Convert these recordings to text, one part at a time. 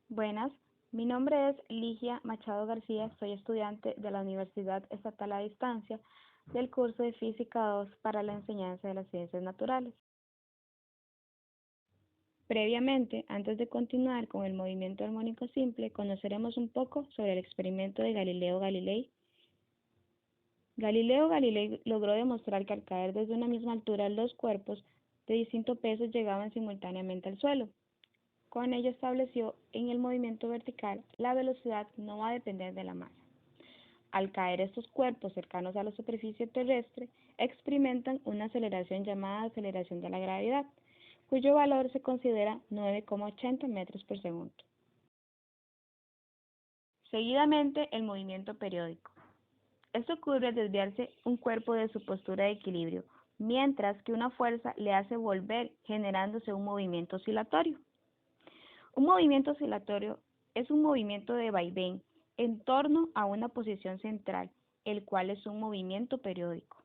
Buenas, mi nombre es Ligia Machado García, soy estudiante de la Universidad Estatal a Distancia del curso de Física 2 para la enseñanza de las ciencias naturales. Previamente, antes de continuar con el movimiento armónico simple, conoceremos un poco sobre el experimento de Galileo Galilei. Galileo Galilei logró demostrar que al caer desde una misma altura los cuerpos de distinto peso llegaban simultáneamente al suelo. Con ello estableció en el movimiento vertical la velocidad no va a depender de la masa. Al caer estos cuerpos cercanos a la superficie terrestre, experimentan una aceleración llamada aceleración de la gravedad, cuyo valor se considera 9,80 metros por segundo. Seguidamente, el movimiento periódico. Esto ocurre al desviarse un cuerpo de su postura de equilibrio, mientras que una fuerza le hace volver, generándose un movimiento oscilatorio. Un movimiento oscilatorio es un movimiento de vaivén en torno a una posición central, el cual es un movimiento periódico.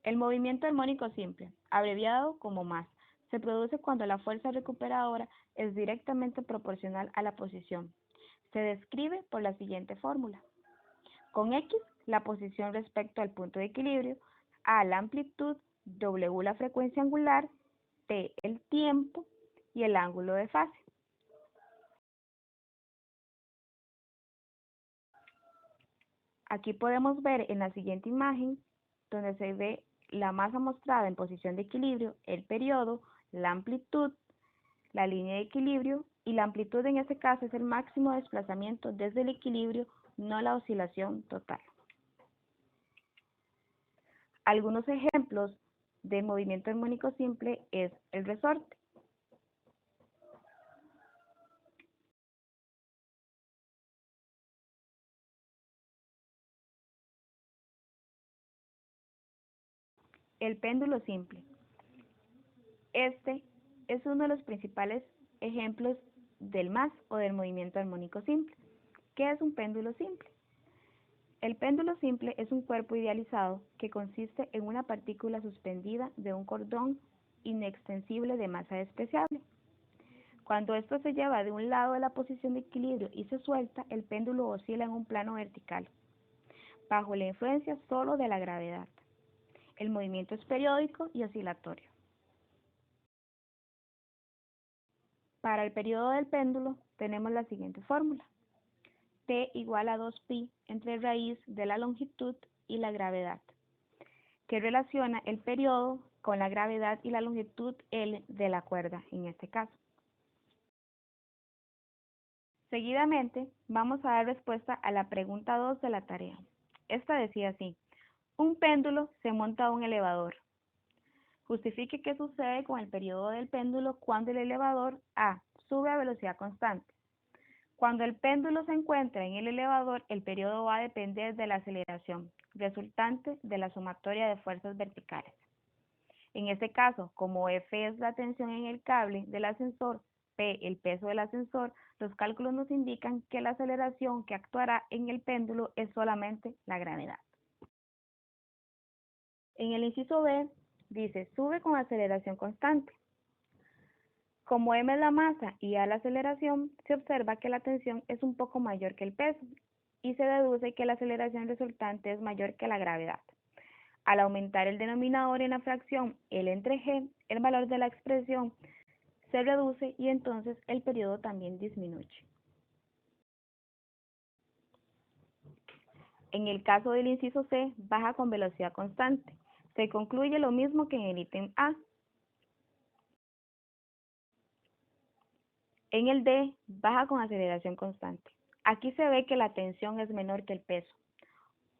El movimiento armónico simple, abreviado como más, se produce cuando la fuerza recuperadora es directamente proporcional a la posición. Se describe por la siguiente fórmula. Con X, la posición respecto al punto de equilibrio, A la amplitud, W la frecuencia angular, T el tiempo y el ángulo de fase. Aquí podemos ver en la siguiente imagen, donde se ve la masa mostrada en posición de equilibrio, el periodo, la amplitud, la línea de equilibrio, y la amplitud en este caso es el máximo desplazamiento desde el equilibrio, no la oscilación total. Algunos ejemplos de movimiento armónico simple es el resorte. El péndulo simple. Este es uno de los principales ejemplos del más o del movimiento armónico simple. ¿Qué es un péndulo simple? El péndulo simple es un cuerpo idealizado que consiste en una partícula suspendida de un cordón inextensible de masa despreciable. Cuando esto se lleva de un lado de la posición de equilibrio y se suelta, el péndulo oscila en un plano vertical, bajo la influencia solo de la gravedad. El movimiento es periódico y oscilatorio. Para el periodo del péndulo tenemos la siguiente fórmula. T igual a 2pi entre raíz de la longitud y la gravedad, que relaciona el periodo con la gravedad y la longitud L de la cuerda en este caso. Seguidamente, vamos a dar respuesta a la pregunta 2 de la tarea. Esta decía así: un péndulo se monta a un elevador. Justifique qué sucede con el periodo del péndulo cuando el elevador A sube a velocidad constante. Cuando el péndulo se encuentra en el elevador, el periodo va a depender de la aceleración resultante de la sumatoria de fuerzas verticales. En este caso, como F es la tensión en el cable del ascensor, P el peso del ascensor, los cálculos nos indican que la aceleración que actuará en el péndulo es solamente la gravedad. En el inciso B dice, sube con aceleración constante. Como m es la masa y a la aceleración, se observa que la tensión es un poco mayor que el peso y se deduce que la aceleración resultante es mayor que la gravedad. Al aumentar el denominador en la fracción L entre G, el valor de la expresión se reduce y entonces el periodo también disminuye. En el caso del inciso C, baja con velocidad constante. Se concluye lo mismo que en el ítem A. En el D, baja con aceleración constante. Aquí se ve que la tensión es menor que el peso,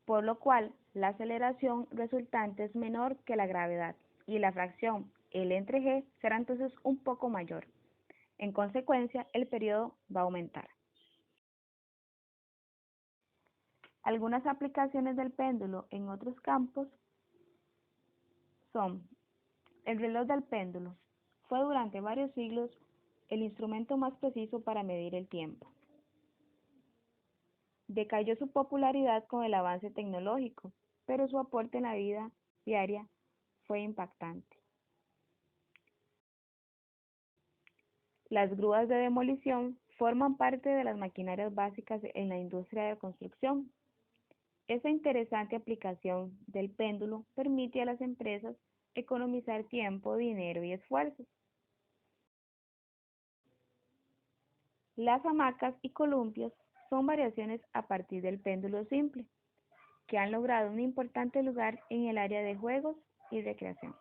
por lo cual la aceleración resultante es menor que la gravedad y la fracción L entre G será entonces un poco mayor. En consecuencia, el periodo va a aumentar. Algunas aplicaciones del péndulo en otros campos son el reloj del péndulo. Fue durante varios siglos el instrumento más preciso para medir el tiempo. Decayó su popularidad con el avance tecnológico, pero su aporte en la vida diaria fue impactante. Las grúas de demolición forman parte de las maquinarias básicas en la industria de construcción. Esta interesante aplicación del péndulo permite a las empresas economizar tiempo, dinero y esfuerzos. Las hamacas y columpios son variaciones a partir del péndulo simple, que han logrado un importante lugar en el área de juegos y recreación.